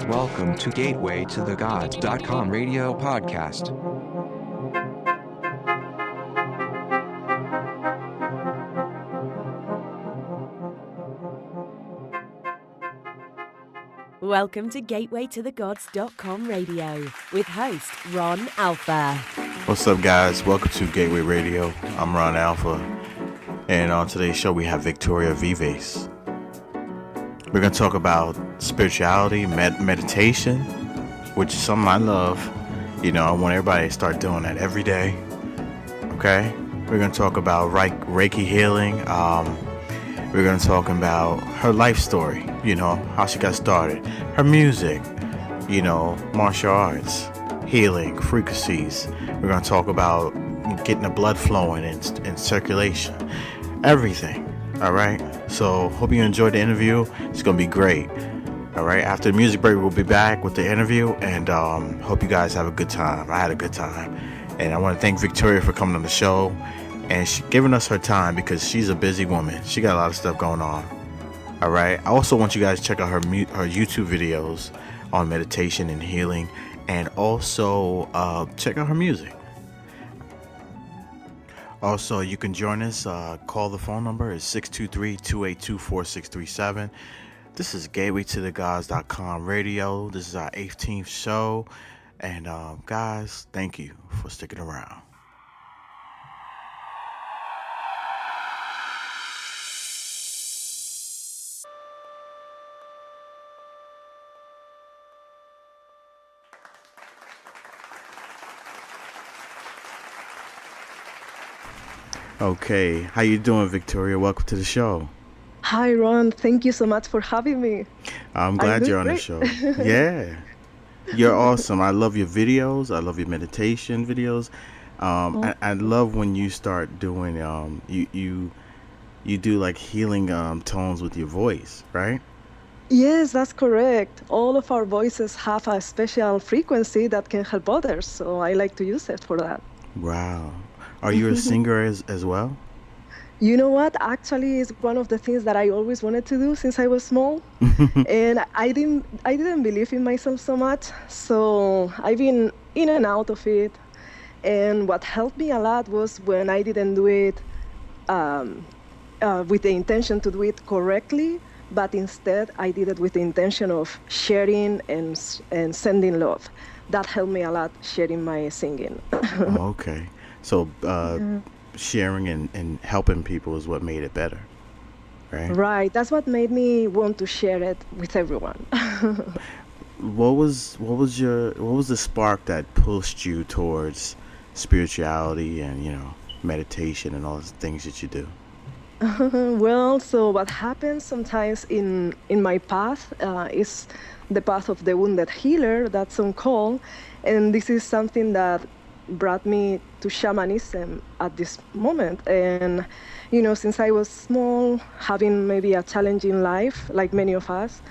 Welcome to Gateway to the Gods.com radio podcast. Welcome to Gateway to the Gods.com radio with host Ron Alpha. What's up, guys? Welcome to Gateway Radio. I'm Ron Alpha, and on today's show we have Victoria Vives. We're going to talk about spirituality, meditation, which is something I love. You know, I want everybody to start doing that every day. Okay? We're going to talk about Reiki healing. We're going to talk about her life story, you know, how she got started, her music, you know, martial arts, healing, frequencies. We're going to talk about getting the blood flowing and circulation, everything. All right. So hope you enjoyed the interview. It's going to be great. All right. After the music break, we'll be back with the interview, and hope you guys have a good time. I had a good time, and I want to thank Victoria for coming on the show and giving us her time because she's a busy woman. She got a lot of stuff going on. All right. I also want you guys to check out her YouTube videos on meditation and healing, and also check out her music. Also, you can join us. Call the phone number is 623-282-4637. This is Gateway to the Gods.com radio. This is our 18th show. And guys, thank you for sticking around. Okay, how you doing, Victoria? Welcome to the show. Hi, Ron. Thank you so much for having me. I'm glad you're on the show. Yeah, you're awesome. I love your videos. I love your meditation videos. I love when you start doing you do like healing tones with your voice, right? Yes, that's correct. All of our voices have a special frequency that can help others, so I like to use it for that. Wow. Are you a singer as well? You know what? Actually, it's one of the things that I always wanted to do since I was small, and I didn't believe in myself so much. So I've been in and out of it. And what helped me a lot was when I didn't do it with the intention to do it correctly, but instead I did it with the intention of sharing and sending love. That helped me a lot, sharing my singing. Okay. So sharing and helping people is what made it better, right? Right. That's what made me want to share it with everyone. What was the spark that pushed you towards spirituality and, you know, meditation and all the things that you do? Well, so what happens sometimes in my path is the path of the wounded healer, that's on call, and this is something that brought me to shamanism at this moment. And you know, since I was small, having maybe a challenging life like many of us,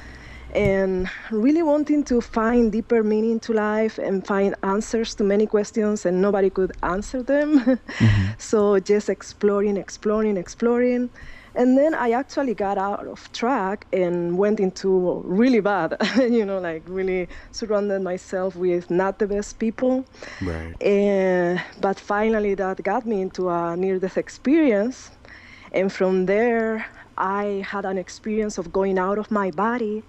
and really wanting to find deeper meaning to life and find answers to many questions, and nobody could answer them. So just exploring. And then I actually got out of track and went into really bad, you know, like really surrounded myself with not the best people. Right. But finally that got me into a near-death experience. And from there, I had an experience of going out of my body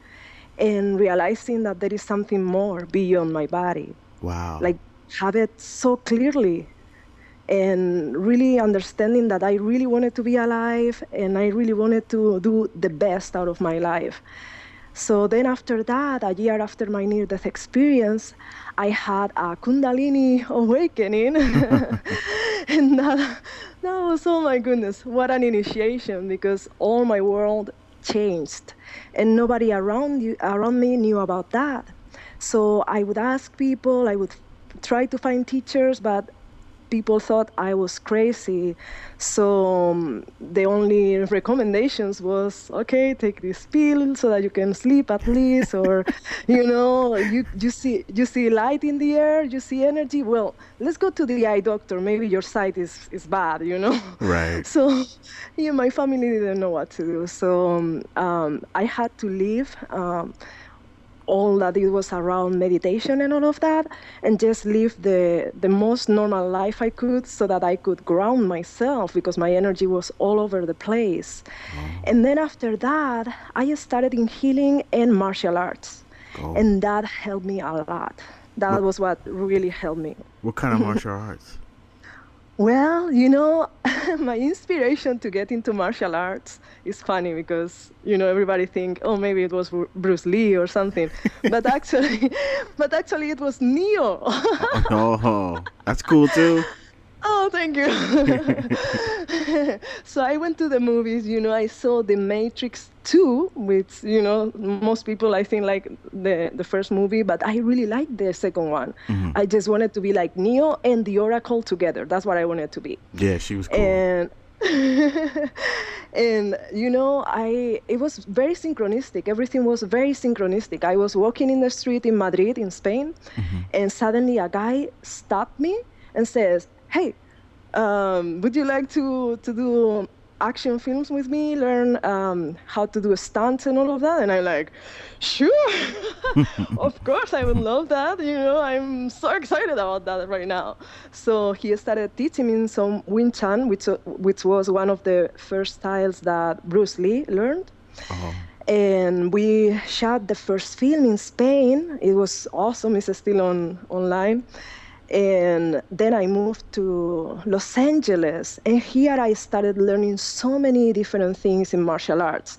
and realizing that there is something more beyond my body. Wow. Like have it so clearly. And really understanding that I really wanted to be alive and I really wanted to do the best out of my life. So then after that, a year after my near-death experience, I had a Kundalini awakening. And that was, oh my goodness, what an initiation, because all my world changed and nobody around me knew about that. So I would ask people, I would try to find teachers, but people thought I was crazy. So the only recommendations was, okay, take this pill so that you can sleep at least, or, you see light in the air, you see energy. Well, let's go to the eye doctor. Maybe your sight is bad. Right. So, my family didn't know what to do. So I had to leave. All that it was around meditation and all of that, and just live the most normal life I could, so that I could ground myself, because my energy was all over the place. And then after that, I started in healing and martial arts. And that helped me a lot. That was what really helped me. What kind of martial arts? Well, my inspiration to get into martial arts is funny, because, everybody think, oh, maybe it was Bruce Lee or something. But actually it was Neo. Oh, that's cool too. Oh, thank you. So I went to the movies, I saw The Matrix 2, which, most people, I think, like the first movie, but I really liked the second one. I just wanted to be like Neo and the Oracle together. That's what I wanted to be. Yeah, she was cool. And it was very synchronistic. Everything was very synchronistic. I was walking in the street in Madrid, in Spain, and suddenly a guy stopped me and says, hey, would you like to do action films with me, learn how to do stunts and all of that? And I'm like, sure, of course, I would love that. I'm so excited about that right now. So he started teaching me some Wing Chun, which was one of the first styles that Bruce Lee learned. And we shot the first film in Spain. It was awesome. It's still online. And then I moved to Los Angeles, and here I started learning so many different things in martial arts.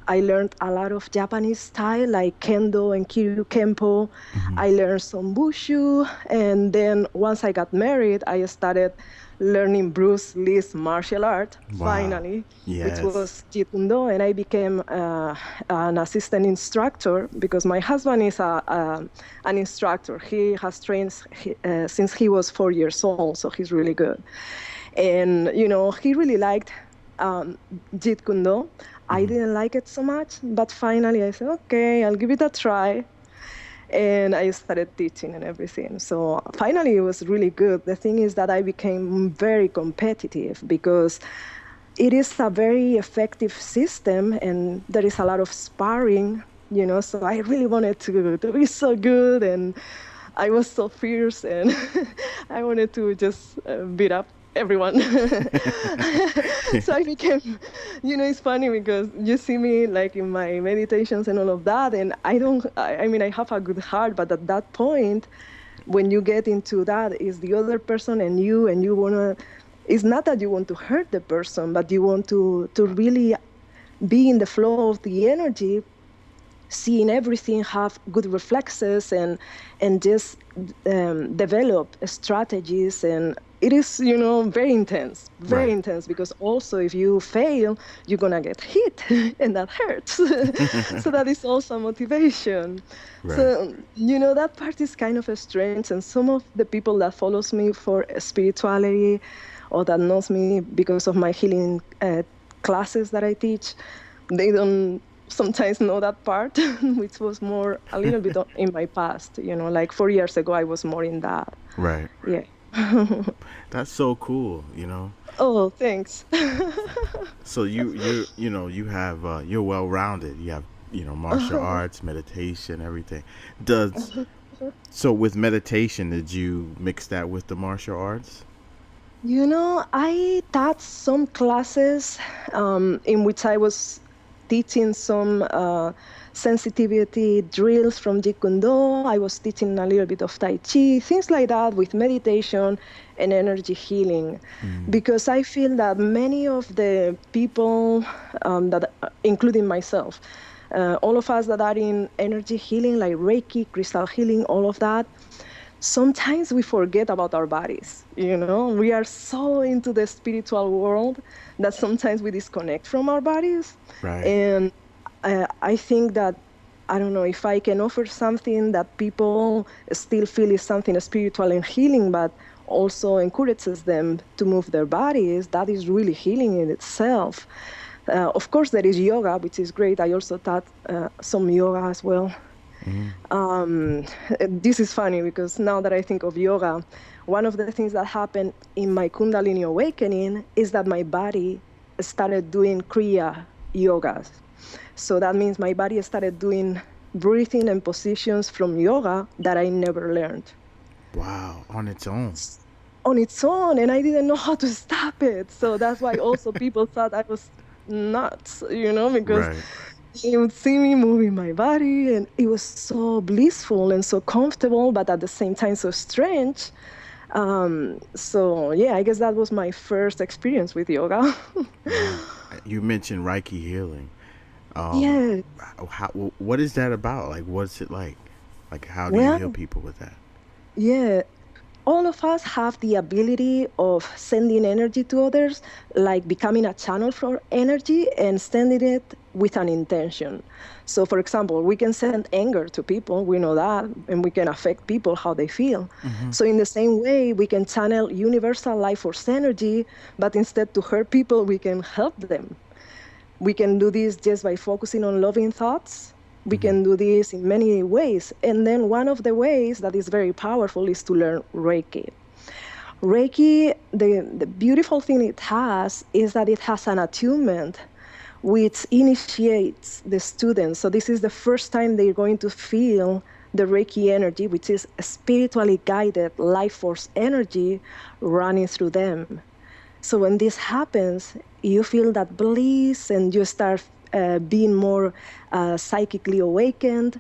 I learned a lot of Japanese style, like Kendo and Kiryu Kempo. I learned some Wushu, and then once I got married, I started learning Bruce Lee's martial art, finally, which was Jeet Kune Do, and I became an assistant instructor, because my husband is an instructor. He has trained since he was 4 years old, so he's really good. And, he really liked Jeet Kune Do. I didn't like it so much, but finally I said, okay, I'll give it a try. And I started teaching and everything. So finally, it was really good. The thing is that I became very competitive, because it is a very effective system, and there is a lot of sparring, so I really wanted to be so good, and I was so fierce, and I wanted to just beat up everyone. So I became, it's funny, because you see me like in my meditations and all of that, and I have a good heart, but at that point, when you get into that, is the other person and you want to, it's not that you want to hurt the person, but you want to really be in the flow of the energy, seeing everything, have good reflexes, and just develop strategies. And it is, very intense, intense, because also if you fail, you're going to get hit, and that hurts. So that is also motivation. Right. So, that part is kind of strange. And some of the people that follows me for spirituality, or that knows me because of my healing classes that I teach, they don't sometimes know that part, which was more a little bit in my past. Like 4 years ago, I was more in that. Right. Yeah. That's so cool, Oh, thanks. So you have you're well rounded. You have martial arts, meditation, everything. So with meditation, did you mix that with the martial arts? I taught some classes in which I was teaching some sensitivity drills from Jeet Kune Do. I was teaching a little bit of Tai Chi, things like that, with meditation and energy healing. Because I feel that many of the people, including myself, all of us that are in energy healing, like Reiki, crystal healing, all of that, sometimes we forget about our bodies. We are so into the spiritual world that sometimes we disconnect from our bodies. Right. And I think that, I don't know, if I can offer something that people still feel is something spiritual and healing, but also encourages them to move their bodies, that is really healing in itself. Of course, there is yoga, which is great. I also taught some yoga as well. This is funny because now that I think of yoga, one of the things that happened in my Kundalini awakening is that my body started doing Kriya yogas. So that means my body started doing breathing and positions from yoga that I never learned. Wow, on its own. On its own, and I didn't know how to stop it. So that's why also people thought I was nuts, because Right. you would see me moving my body, and it was so blissful and so comfortable, but at the same time so strange. So yeah, I guess that was my first experience with yoga. Wow. You mentioned Reiki healing. Yeah. What is that about? Like, what's it like? Like, how do you heal Well, people with that? yeah. All of us have the ability of sending energy to others, like becoming a channel for energy and sending it with an intention. So, for example, we can send anger to people, we know that, and we can affect people how they feel. So, in the same way, we can channel universal life force energy, but instead to hurt people, we can help them. We can do this just by focusing on loving thoughts. We can do this in many ways. And then one of the ways that is very powerful is to learn Reiki. Reiki, the beautiful thing it has is that it has an attunement which initiates the students. So this is the first time they're going to feel the Reiki energy, which is a spiritually guided life force energy running through them. So when this happens, you feel that bliss and you start being more psychically awakened.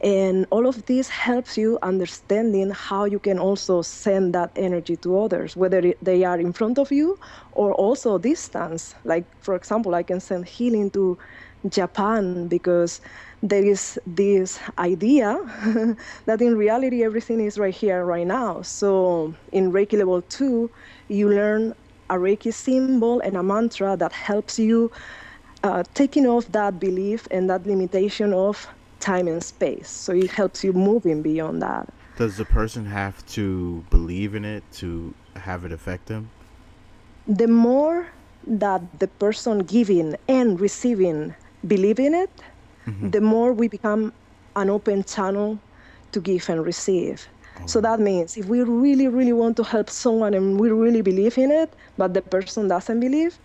And all of this helps you understanding how you can also send that energy to others, whether they are in front of you or also distance. Like, for example, I can send healing to Japan because there is this idea that in reality everything is right here, right now. So in Reiki level 2, you learn a Reiki symbol and a mantra that helps you taking off that belief and that limitation of time and space. So it helps you moving beyond that. Does the person have to believe in it to have it affect them? The more that the person giving and receiving believe in it, the more we become an open channel to give and receive. So that means if we really, really want to help someone and we really believe in it, but the person doesn't believe,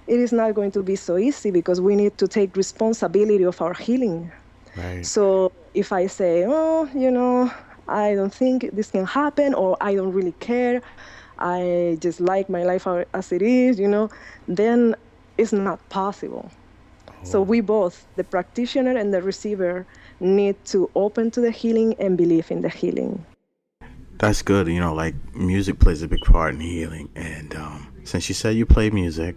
it is not going to be so easy because we need to take responsibility of our healing. Right. So if I say, I don't think this can happen, or I don't really care, I just like my life as it is, then it's not possible. So we both, the practitioner and the receiver, need to open to the healing and believe in the healing. That's good. Like music plays a big part in healing. And since you said you play music,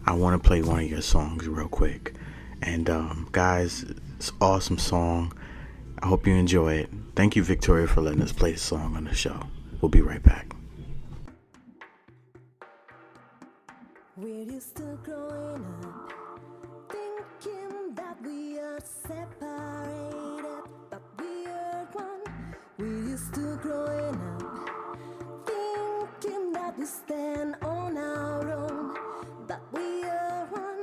I want to play one of your songs real quick. And guys, it's an awesome song. I hope you enjoy it. Thank you, Victoria, for letting us play the song on the show. We'll be right back. We're still growing up, thinking that we are separated, but we are one. We're still growing up, thinking that we stand on our own, but we are one.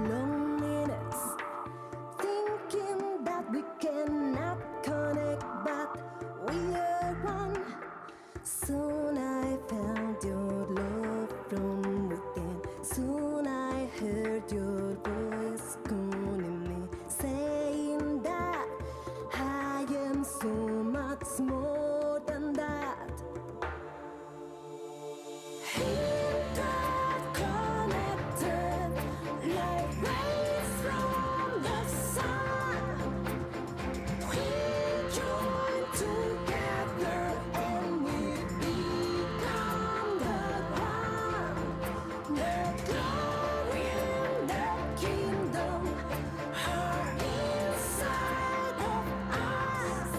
Loneliness, thinking that we cannot connect, but we are one. Soon I felt your love from within. Soon I heard your voice calling me, saying that I am so much more than that. Interconnected, like rays from the sun. We join together and we become the one. The glory and the kingdom are inside of us.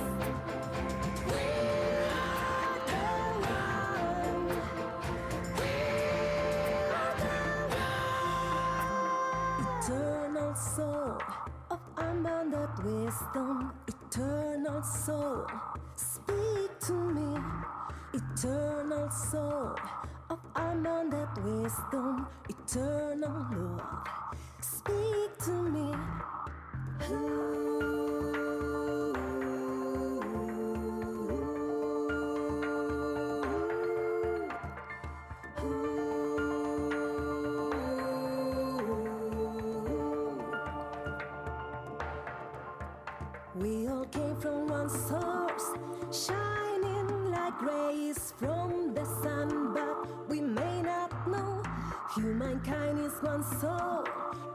We are the one. We are the one. Eternal soul of unbounded wisdom, eternal soul, speak to me. eternal soul of unbounded wisdom, eternal love. Speak to me. We all came from one source, shining like rays from the sun, but we may not know. Humankind is one soul,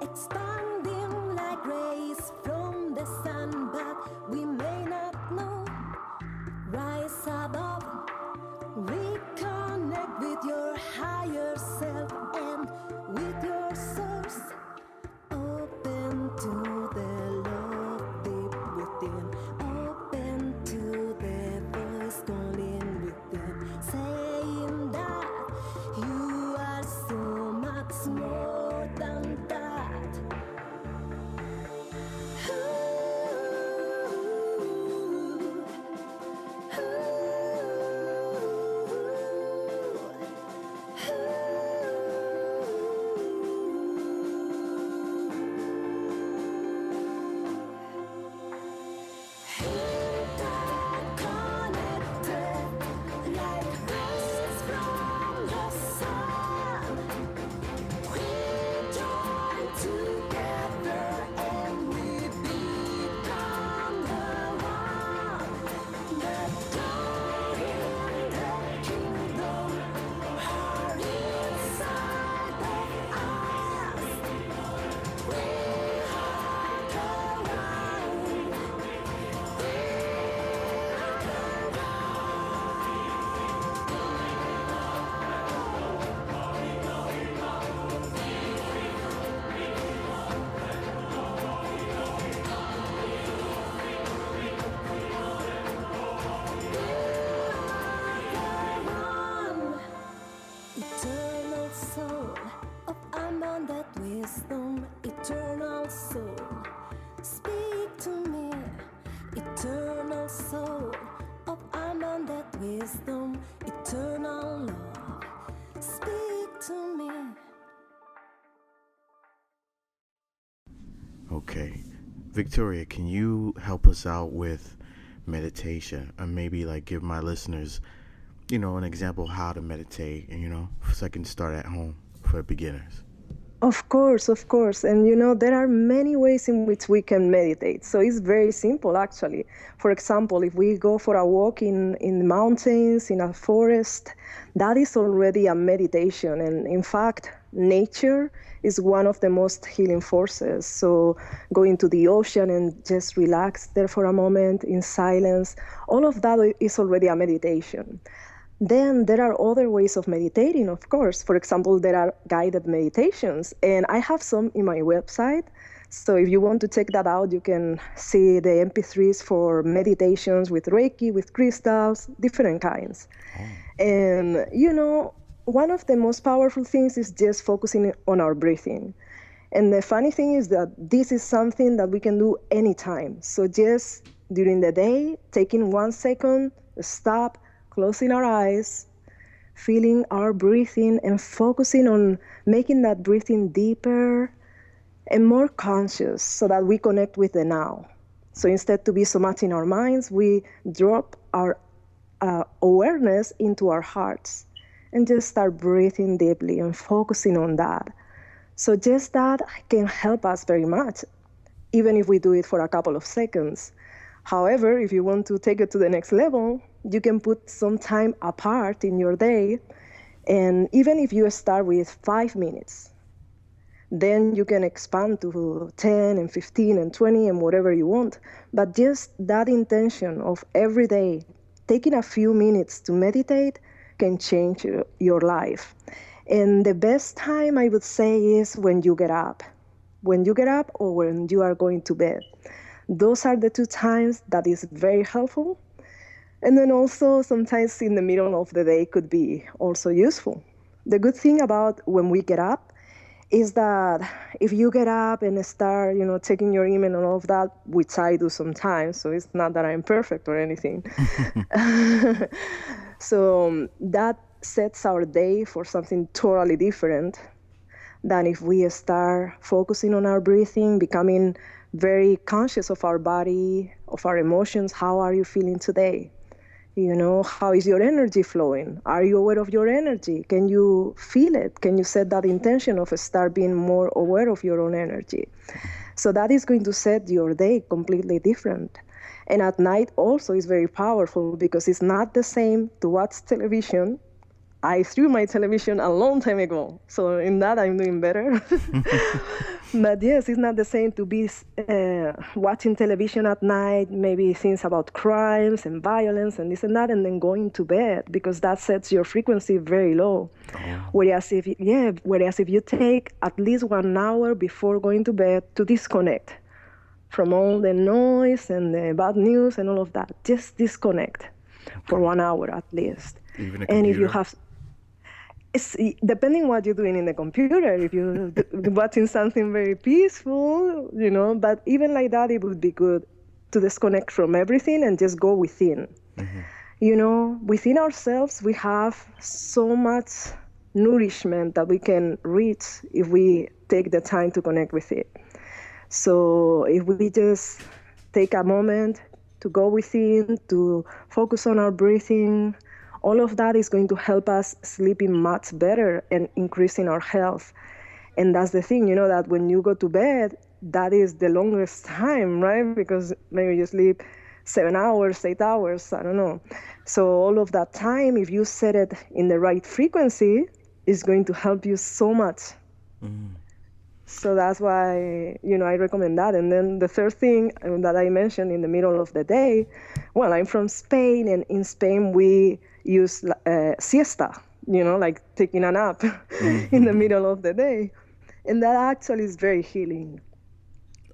expanding like rays from the sun, but we may not know. Rise above, reconnect with your higher self and with your source. Open to the love deep within, open to the voice calling within, saying that you are so much more than that. Eternal soul of unbounded wisdom, eternal soul, speak to me. Eternal soul of unbounded wisdom, eternal love, speak to me. Okay. Victoria, can you help us out with meditation and maybe like give my listeners, an example of how to meditate and, so I can start at home for beginners? Of course, of course. And there are many ways in which we can meditate. So it's very simple, actually. For example, if we go for a walk in the mountains, in a forest, that is already a meditation. And in fact, nature is one of the most healing forces. So going to the ocean and just relax there for a moment in silence, all of that is already a meditation. Then there are other ways of meditating, of course. For example, there are guided meditations, and I have some in my website. So if you want to check that out, you can see the MP3s for meditations with Reiki, with crystals, different kinds. And, one of the most powerful things is just focusing on our breathing. And the funny thing is that this is something that we can do anytime. So just during the day, taking 1 second, stop, closing our eyes, feeling our breathing and focusing on making that breathing deeper and more conscious so that we connect with the now. So instead to be so much in our minds, we drop our awareness into our hearts and just start breathing deeply and focusing on that. So just that can help us very much, even if we do it for a couple of seconds. However, if you want to take it to the next level, you can put some time apart in your day. And even if you start with 5 minutes, then you can expand to 10 and 15 and 20 and whatever you want. But just that intention of every day, taking a few minutes to meditate can change your life. And the best time I would say is when you get up. When you get up or when you are going to bed. Those are the two times that is very helpful. And then also sometimes in the middle of the day could be also useful. The good thing about when we get up is that if you get up and start, checking your email and all of that, which I do sometimes, so it's not that I'm perfect or anything. So that sets our day for something totally different than if we start focusing on our breathing, becoming very conscious of our body, of our emotions. How are you feeling today? You know, how is your energy flowing? Are you aware of your energy? Can you feel it? Can you set that intention of start being more aware of your own energy? So that is going to set your day completely different. And at night also is very powerful because it's not the same to watch television. I threw my television a long time ago, so in that I'm doing better. But yes, it's not the same to be watching television at night, maybe things about crimes and violence and this and that, and then going to bed because that sets your frequency very low. Whereas if you take at least 1 hour before going to bed to disconnect from all the noise and the bad news and all of that, just disconnect for 1 hour at least. Even a And if you computer? have it's depending what you're doing in the computer, if you're watching something very peaceful, you know, but even like that, it would be good to disconnect from everything and just go within. You know, within ourselves, we have so much nourishment that we can reach if we take the time to connect with it. So if we just take a moment to go within, to focus on our breathing, all of that is going to help us sleeping much better and increasing our health. And that's the thing, you know, that when you go to bed, that is the longest time, right? Because maybe you sleep 7 hours, 8 hours, I don't know. So all of that time, if you set it in the right frequency, is going to help you so much. So that's why, you know, I recommend that. And then the third thing that I mentioned in the middle of the day, well, I'm from Spain, and in Spain we use siesta, you know, like taking a nap in the middle of the day. And that actually is very healing.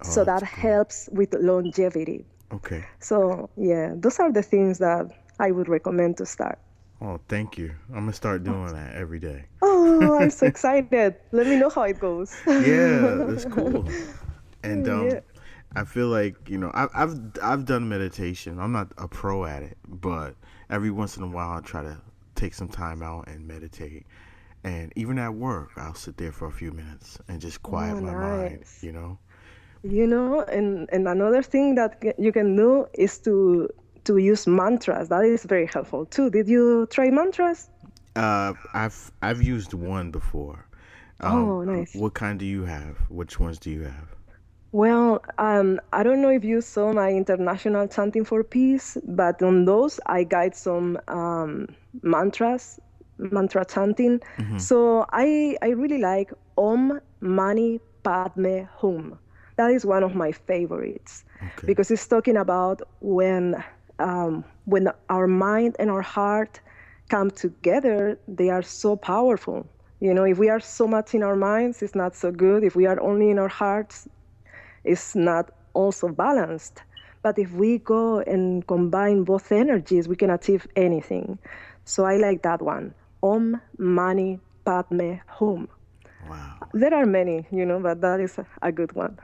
So that helps with longevity. Okay. So, yeah, those are the things that I would recommend to start. Oh, thank you. I'm gonna start doing that every day. Oh, I'm so excited. Let me know how it goes. Yeah, that's cool. And Yeah. I feel like, you know, I've done meditation. I'm not a pro at it, but every once in a while I try to take some time out and meditate. And even at work, I'll sit there for a few minutes and just quiet Oh, my mind, nice. you know? You know, and another thing that you can do is to use mantras. That is very helpful too. Did you try mantras? I've used one before. Oh, nice. What kind do you have? Which ones do you have? Well, I don't know if you saw my international chanting for peace, but on those I guide some mantra chanting. So I really like Om Mani Padme Hum. That is one of my favorites Okay. because it's talking about when our mind and our heart come together, they are so powerful. You know, if we are so much in our minds, it's not so good. If we are only in our hearts, it's not also balanced. But if we go and combine both energies, we can achieve anything. So I like that one. Om Mani Padme Hum. Wow. There are many, you know, but that is a good one.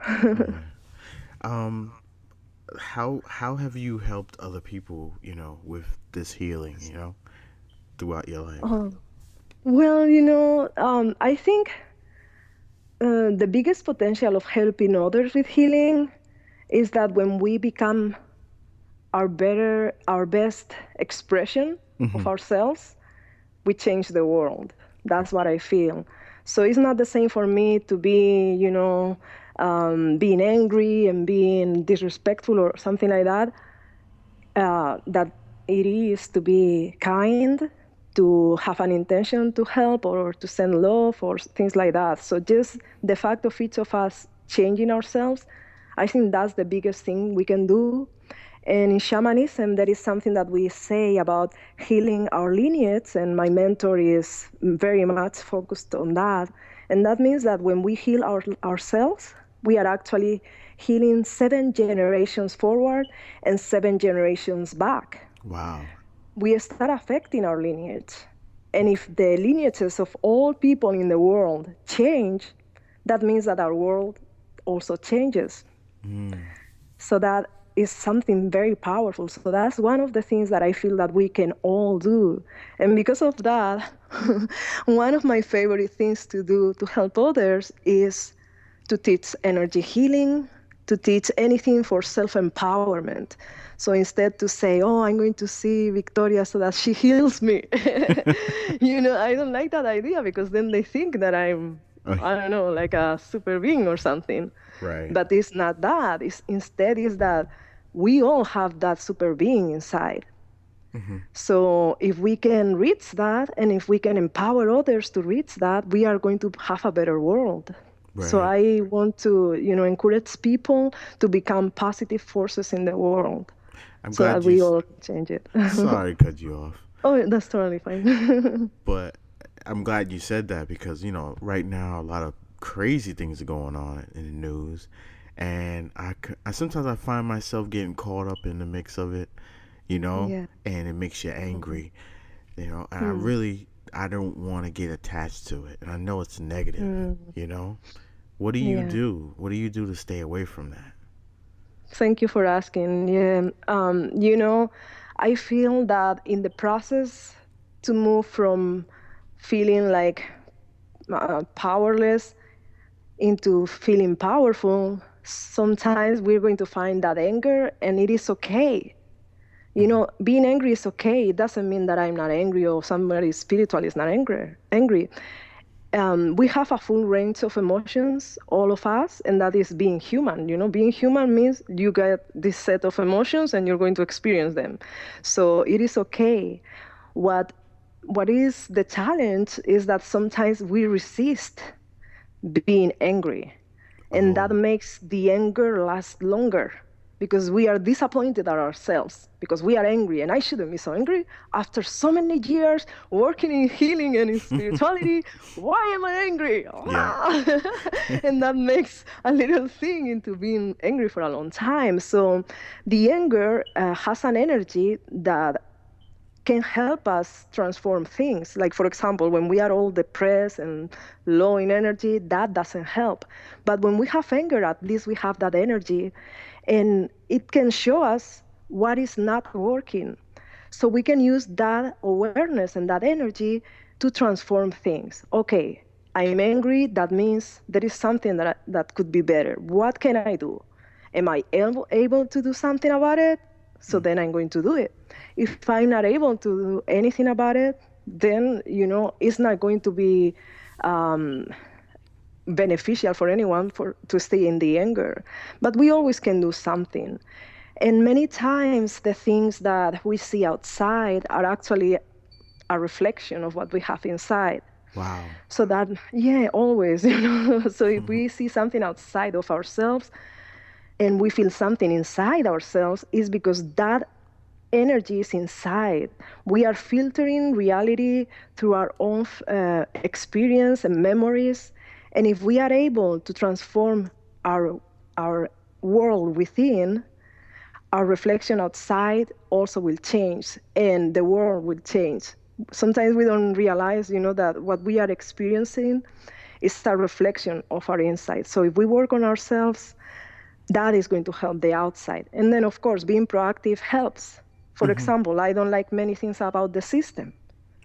How have you helped other people, you know, with this healing, you know, throughout your life? Well, you know, I think the biggest potential of helping others with healing is that when we become our best expression of ourselves, we change the world. That's what I feel. So it's not the same for me to be, you know, being angry and being disrespectful or something like that. That it is to be kind, to have an intention to help or to send love or things like that. So just the fact of each of us changing ourselves, I think that's the biggest thing we can do. And in shamanism, there is something that we say about healing our lineage, and my mentor is very much focused on that. And that means that when we heal ourselves, we are actually healing 7 generations forward and 7 generations back. Wow. We start affecting our lineage. And if the lineages of all people in the world change, that means that our world also changes. So that is something very powerful. So that's one of the things that I feel that we can all do. And because of that, one of my favorite things to do to help others is to teach energy healing, to teach anything for self-empowerment. So instead to say, oh, I'm going to see Victoria so that she heals me. I don't like that idea because then they think that I'm, I don't know, like a super being or something. Right. But it's not that. Instead is that we all have that super being inside. So if we can reach that, and if we can empower others to reach that, we are going to have a better world. So Right. I want to, encourage people to become positive forces in the world I'm so that glad you. we all change it. Sorry to cut you off, Oh, that's totally fine. but I'm glad you said that because right now a lot of crazy things are going on in the news, and I sometimes I find myself getting caught up in the mix of it, Yeah. and it makes you angry, and I don't want to get attached to it, and I know it's negative, What do you Yeah. do? What do you do to stay away from that? Thank you for asking. Yeah. I feel that in the process to move from feeling like powerless into feeling powerful, sometimes we're going to find that anger, and it is okay. Being angry is okay. It doesn't mean that I'm not angry or somebody spiritual is not angry. We have a full range of emotions, all of us, and that is being human. Being human means you get this set of emotions and you're going to experience them. So it is okay. What what is the challenge is that sometimes we resist being angry, and that Oh, makes the anger last longer because we are disappointed at ourselves because we are angry, and I shouldn't be so angry after so many years working in healing and in spirituality. Why am I angry? yeah. And that makes a little thing into being angry for a long time. So the anger has an energy that can help us transform things. Like, for example, when we are all depressed and low in energy, that doesn't help. But when we have anger, at least we have that energy, and it can show us what is not working. So we can use that awareness and that energy to transform things. Okay, I'm angry. That means there is something that could be better. What can I do? Am I able to do something about it? So then I'm going to do it. If I'm not able to do anything about it, then, it's not going to be beneficial for anyone to stay in the anger. But we always can do something. And many times the things that we see outside are actually a reflection of what we have inside. Wow. So that, yeah, always, So if we see something outside of ourselves and we feel something inside ourselves, is because that energy is inside. We are filtering reality through our own experience and memories. And if we are able to transform our world within, our reflection outside also will change, and the world will change. Sometimes we don't realize, that what we are experiencing is a reflection of our inside. So if we work on ourselves, that is going to help the outside. And then, of course, being proactive helps. For example, I don't like many things about the system.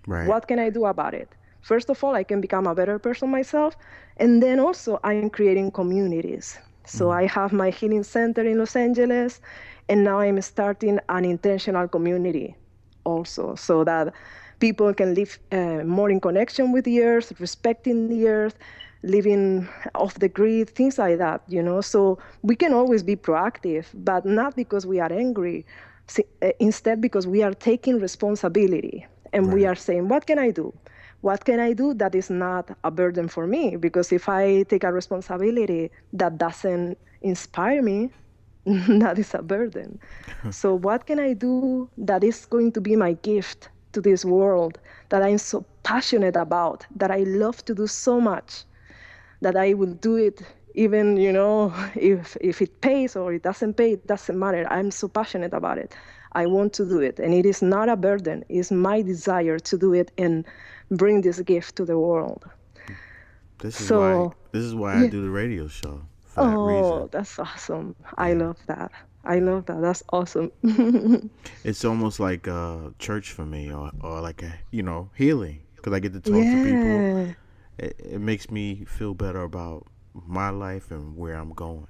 Right. What can I do about it? First of all, I can become a better person myself. And then also, I am creating communities. So I have my healing center in Los Angeles, and now I'm starting an intentional community also, so that people can live more in connection with the earth, respecting the earth, living off the grid, things like that, So we can always be proactive, but not because we are angry, instead because we are taking responsibility and we Right. are saying, what can I do? What can I do that is not a burden for me? Because if I take a responsibility that doesn't inspire me, that is a burden. So what can I do that is going to be my gift to this world that I'm so passionate about, that I love to do so much, that I will do it even, if it pays or it doesn't pay, it doesn't matter. I'm so passionate about it. I want to do it. And it is not a burden. It's my desire to do it and bring this gift to the world. This is why So, this is why I yeah. do the radio show for that reason. Oh, that's awesome. I Yeah. love that. I love that. That's awesome. It's almost like a church for me, or like a, healing, because I get to talk to people. Yeah. It makes me feel better about my life and where I'm going.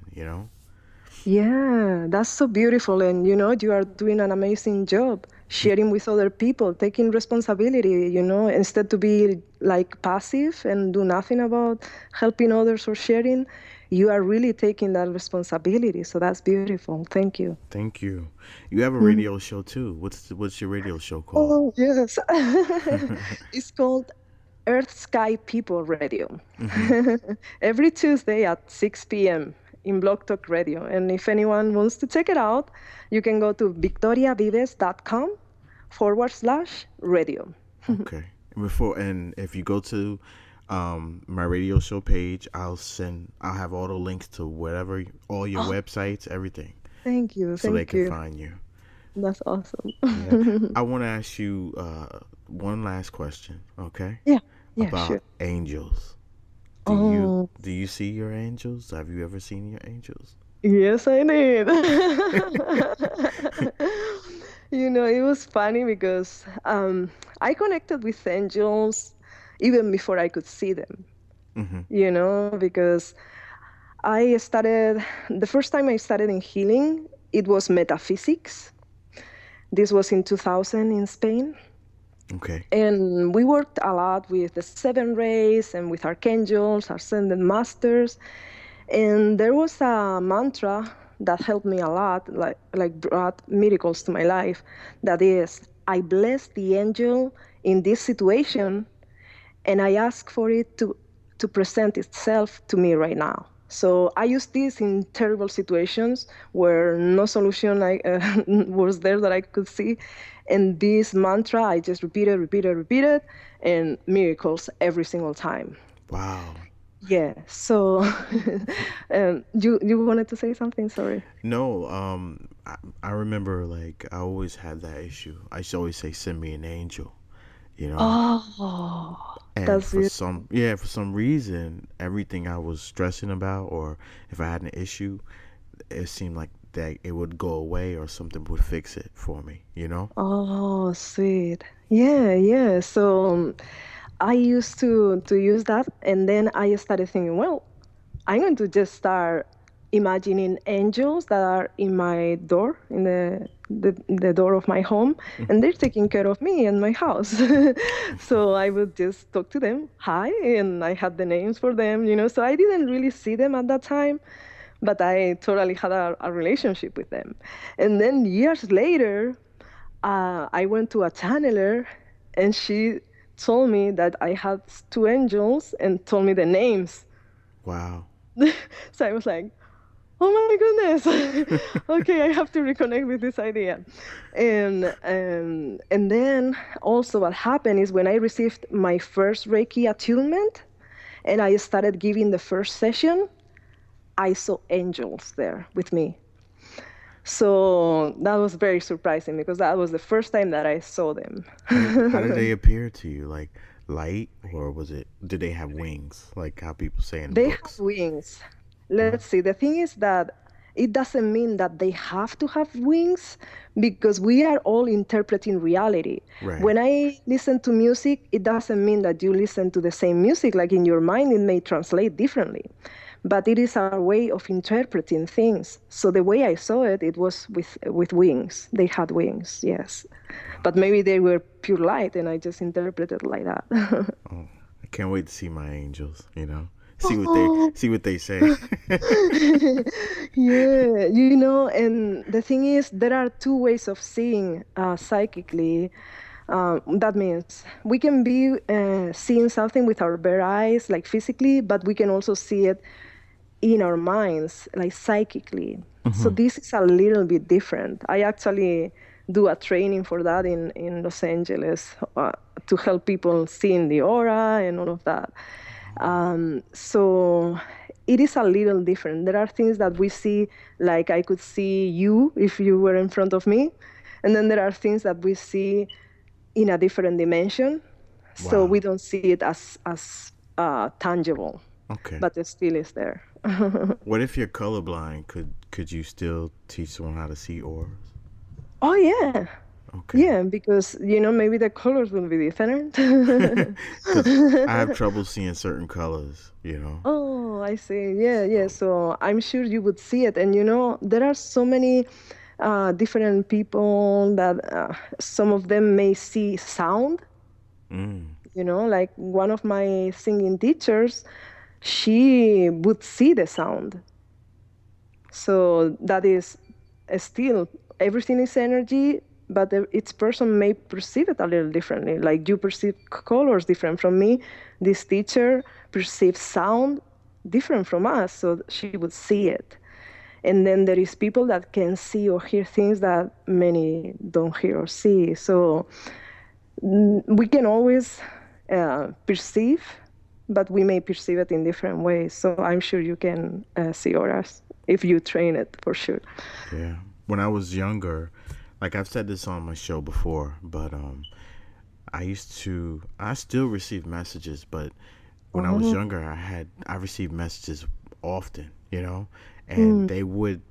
Yeah, that's so beautiful. And you are doing an amazing job sharing with other people, taking responsibility, instead to be like passive and do nothing about helping others or sharing, you are really taking that responsibility. So that's beautiful. Thank you. Thank you. You have a Mhm. radio show too. What's your radio show called? Oh, yes. It's called Earth Sky People Radio. Hmm. Every Tuesday at 6 p.m. in Blog Talk Radio. And if anyone wants to check it out, you can go to victoriavives.com/radio. Okay. And if you go to my radio show page, I'll have all the links to whatever, all your Oh, websites, everything, thank you. so they Thank can you. find you. That's awesome. Yeah. I want to ask you one last question, okay? Yeah, yeah, About sure. angels. Do you Oh, do you see your angels? Have you ever seen your angels? yes, I did. It was funny because I connected with angels even before I could see them, Hmm. because the first time I started in healing, it was metaphysics. This was in 2000 in Spain. Okay. And we worked a lot with the seven rays and with archangels, ascended masters. And there was a mantra that helped me a lot, like brought miracles to my life. That is, I bless the angel in this situation, and I ask for it to present itself to me right now. So I use this in terrible situations where no solution was there that I could see. And this mantra, I just repeated, and miracles every single time. Wow. Yeah. So, you wanted to say something? Sorry. No, I remember, like, I always had that issue. I used to always say, "Send me an angel," you know. Oh, And that's for it. some reason, everything I was stressing about, or if I had an issue, it seemed like that it would go away or something would fix it for me. Oh, sweet. Yeah, yeah. So I used to use that, and then I started thinking, well, I'm going to just start imagining angels that are in my door, in the door of my home, and they're taking care of me and my house. So I would just talk to them, hi, and I had the names for them. So I didn't really see them at that time, but I totally had a relationship with them. And then years later, I went to a channeler, and she told me that I had two angels and told me the names. Wow. So I was like, oh my goodness. Okay, I have to reconnect with this idea. And then also what happened is when I received my first Reiki attunement and I started giving the first session, I saw angels there with me. So that was very surprising because that was the first time that I saw them. How did they appear to you? Like light, or did they have wings, like how people say in the They have books? wings. Wow. Let's see. The thing is that it doesn't mean that they have to have wings because we are all interpreting reality. Right. When I listen to music, it doesn't mean that you listen to the same music. Like in your mind, it may translate differently. But it is our way of interpreting things. So the way I saw it, it was with wings. They had wings, yes. But maybe they were pure light, and I just interpreted like that. Oh, I can't wait to see my angels. See what they Oh, see what they say. yeah, and the thing is, there are two ways of seeing psychically. That means we can be seeing something with our bare eyes, like physically, but we can also see it in our minds, like psychically. So Hmm. this is a little bit different. I actually do a training for that in Los Angeles to help people seeing the aura and all of that. So it is a little different. There are things that we see, like I could see you if you were in front of me, and then there are things that we see in a different dimension. So we Wow. don't see it as tangible, Okay. but it still is there. What if you're colorblind? Could you still teach someone how to see auras? Oh yeah, Okay. yeah, because maybe the colors will be different. Because I have trouble seeing certain colors, you know? Oh, I see. Yeah, yeah. So, So I'm sure you would see it. And there are so many different people that some of them may see sound. mm, Like one of my singing teachers, she would see the sound. So that is still everything is energy, but each person may perceive it a little differently. Like you perceive colors different from me. This teacher perceives sound different from us, so she would see it. And then there is people that can see or hear things that many don't hear or see. So we can always perceive, but we may perceive it in different ways. So I'm sure you can see auras if you train it for sure. yeah. When I was younger, like I've said this on my show before, but I still receive messages, but when I was Oh, younger, I received messages often, you know, and mm, they would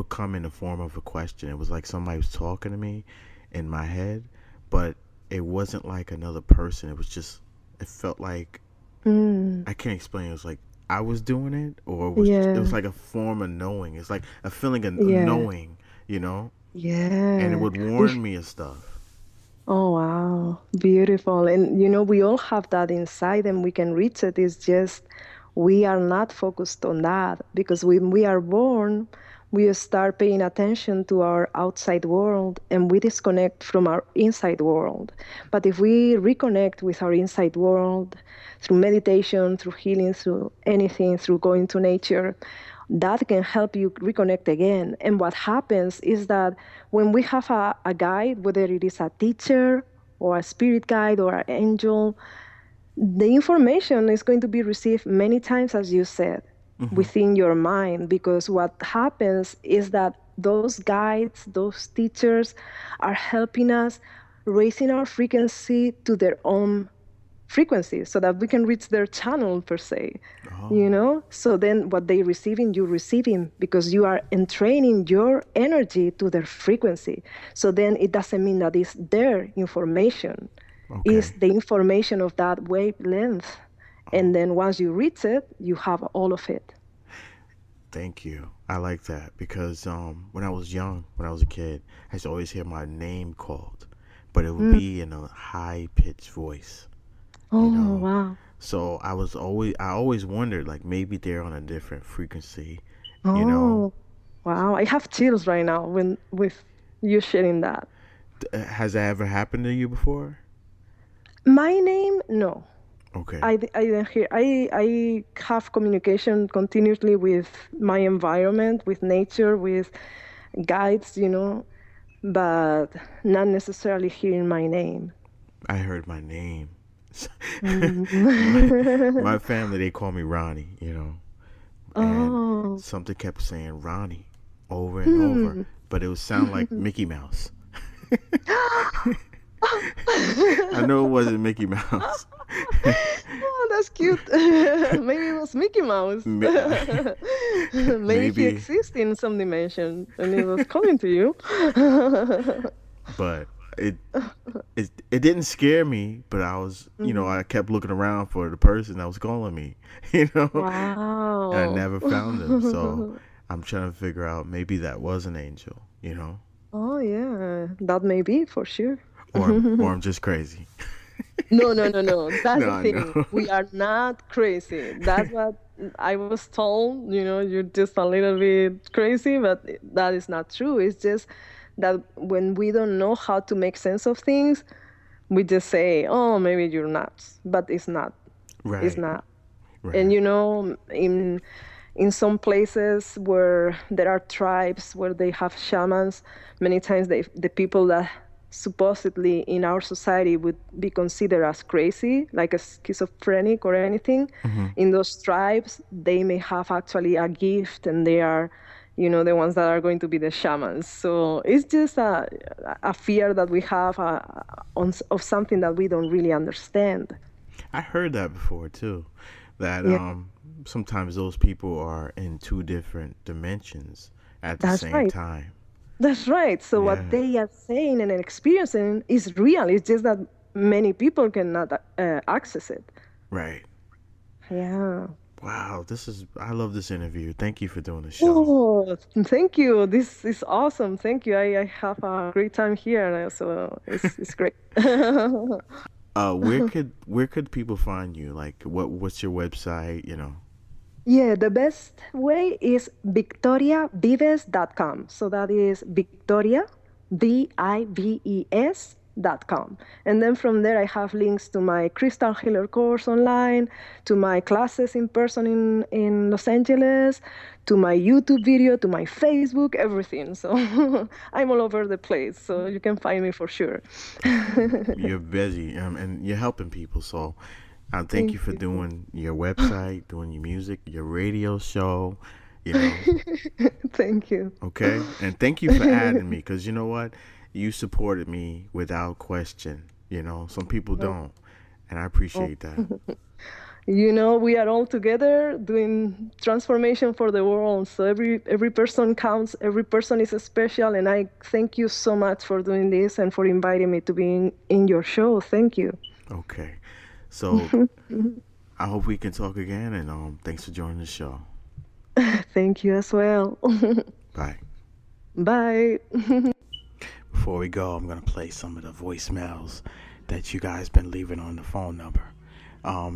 come in the form of a question. It was like somebody was talking to me in my head, but it wasn't like another person. It felt like mm, I can't explain. It was like I was doing it, or it was yeah, like a form of knowing. It's like a feeling of yeah, knowing, you know, and it yeah. would We, warn me of stuff. oh, wow, beautiful. And we all have that inside and we can reach it. It's just we are not focused on that because when we are born, we start paying attention to our outside world and we disconnect from our inside world. But if we reconnect with our inside world through meditation, through healing, through anything, through going to nature, that can help you reconnect again. And what happens is that when we have a guide, whether it is a teacher or a spirit guide or an angel, the information is going to be received many times, as you said, Hmm. within your mind, because what happens is that those guides, those teachers are helping us raising our frequency to their own frequency so that we can reach their channel per se. Oh, So then what they receiving, you receiving because you are entraining your energy to their frequency. So then it doesn't mean that it's their information, it's okay. the information of that wavelength. And Oh, then once you reach it, you have all of it. thank you. I like that because when I was young, when I was a kid, I used to always hear my name called, but it would Mm. be in a high pitched voice, you Oh, know. wow. So I always wondered like maybe they're on a different frequency, you know. Oh, wow. I have chills right now when with you sharing that. Has that ever happened to you before? My name, no. Okay. I didn't hear. I have communication continuously with my environment, with nature, with guides, but not necessarily hearing my name. I heard my name. my Mm. my family they call me Ronnie, you know. And Oh. something kept saying Ronnie over and over, Hmm. but it would sound like Mickey Mouse. I know it wasn't Mickey Mouse. Oh, that's cute. Maybe it was Mickey Mouse. Ma- Maybe he Maybe, exists in some dimension and he was calling to you. but it it didn't scare me. But Mhm. I kept looking around for the person that was calling me, and I Wow. never found him. So I'm trying to figure out maybe that was an angel, Oh, yeah, that may be for sure. or I'm just crazy. No, no, no, no. That's No, the I thing. know. We are not crazy. That's what I was told. You're just a little bit crazy, but that is not true. It's just that when we don't know how to make sense of things, we just say, "Oh, maybe you're nuts," but it's not. It's Right, not. And right. in some places where there are tribes where they have shamans, many times the people that supposedly in our society would be considered as crazy, like a schizophrenic or anything, Hmm. in those tribes, they may have actually a gift and they are, the ones that are going to be the shamans. So it's just a fear that we have of something that we don't really understand. I heard that before too. That Yeah. sometimes those people are in two different dimensions at the That's same right. time. That's right. So what Yeah, they are saying and experiencing is real. It's just that many people cannot access it. right. Yeah. Wow, I love this interview. Thank you for doing the show. Oh, thank you. This is awesome. Thank you. I have a great time here, so it's great. Where could people find you? Like what's your website, Yeah, the best way is victoriavives.com. So that is Victoria, Vives.com. And then from there, I have links to my Crystal Healer course online, to my classes in person in Los Angeles, to my YouTube video, to my Facebook, everything. So I'm all over the place. So you can find me for sure. You're busy, and you're helping people. So, thank Thank you for you. doing your website, doing your music, your radio show. You know, Thank you. okay, and thank you for adding me because you know what, you supported me without question. Some people don't, and I appreciate that. We are all together doing transformation for the world. So every person counts. Every person is special. And I thank you so much for doing this and for inviting me to be in your show. Thank you. Okay, so I hope we can talk again, and thanks for joining the show. Thank you as well. Bye. Bye. Before we go, I'm gonna play some of the voicemails that you guys been leaving on the phone number.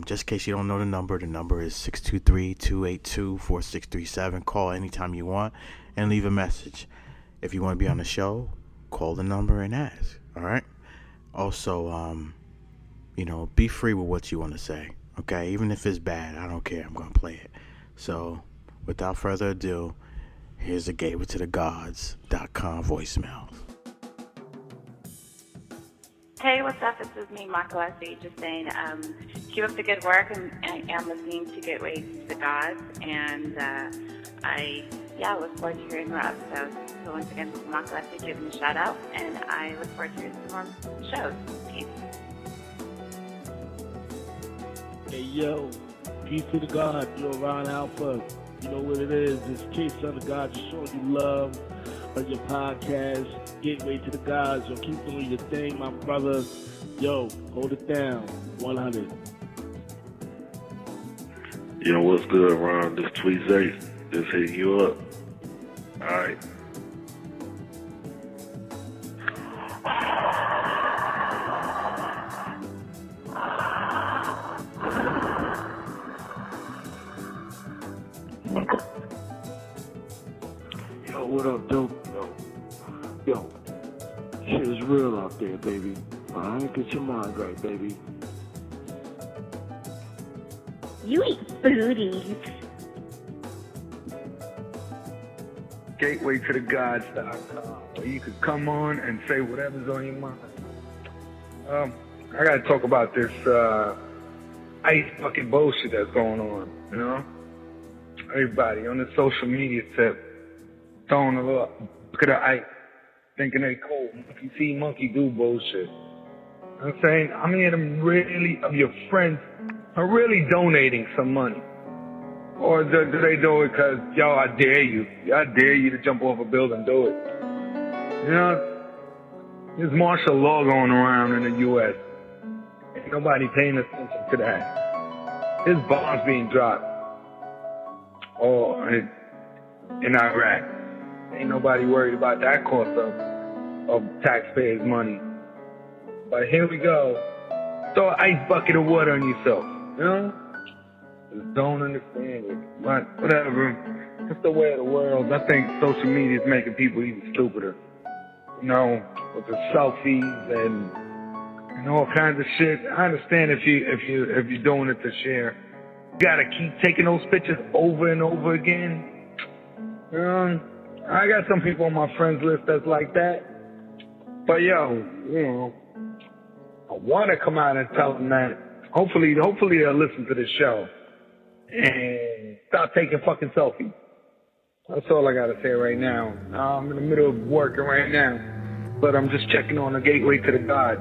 Just in case you don't know the number is 623-282-4637. Call anytime you want and leave a message. If you want to be on the show, call the number and ask. All right. Also, be free with what you want to say. Okay, even if it's bad, I don't care. I'm gonna play it. So, without further ado, here's the Gateway to the Gods.com voicemails. Hey, what's up? This is me, Makalasi, just saying, keep up the good work, and I am listening to Gateway to the Gods, and I look forward to hearing more episodes. So once again, this is Makalasi giving a shout out, and I look forward to hearing some more shows. Peace. Hey, yo, peace to the God, Ron Alpha. You know what it is. It's K-Son of God, just showing you love on your podcast, Gateway to the Gods. Yo, keep doing your thing, my brother. Yo, hold it down, 100. Yo, what's good, Ron? This Tweet Zay just hitting you up. Alright. Yo, what up, dope? Yo, shit is real out there, baby. Alright, get your mind right, baby. You eat booties. Gateway to the Gods.com, where you could come on and say whatever's on your mind. I gotta talk about this ice bucket bullshit that's going on, Everybody on the social media tip throwing a little bucket of ice, thinking they cool. Monkey see, monkey do bullshit. I'm saying, how many of your friends are really donating some money? Or do they do it because, yo, I dare you. I dare you to jump off a building and do it. There's martial law going around in the U.S. Ain't nobody paying attention to that. There's bombs being dropped in Iraq. Ain't nobody worried about that cost of taxpayers' money. But here we go. Throw an ice bucket of water on yourself, Just don't understand it. But whatever. It's the way of the world. I think social media is making people even stupider. With the selfies and all kinds of shit. I understand if you're doing it to share. You gotta keep taking those pictures over and over again. I got some people on my friends list that's like that. But I want to come out and tell them that. Hopefully they'll listen to this show and stop taking fucking selfies. That's all I gotta say right now. I'm in the middle of working right now, but I'm just checking on the Gateway to the Gods.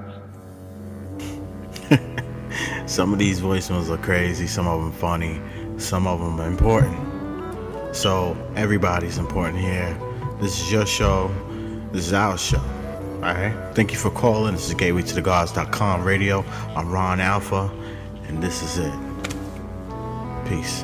Some of these voicemails are crazy, some of them funny. Some of them are important. So everybody's important here. This is your show. This is our show. Alright? Thank you for calling. This is GatewayToTheGods.com radio. I'm Ron Alpha, and this is it. Peace.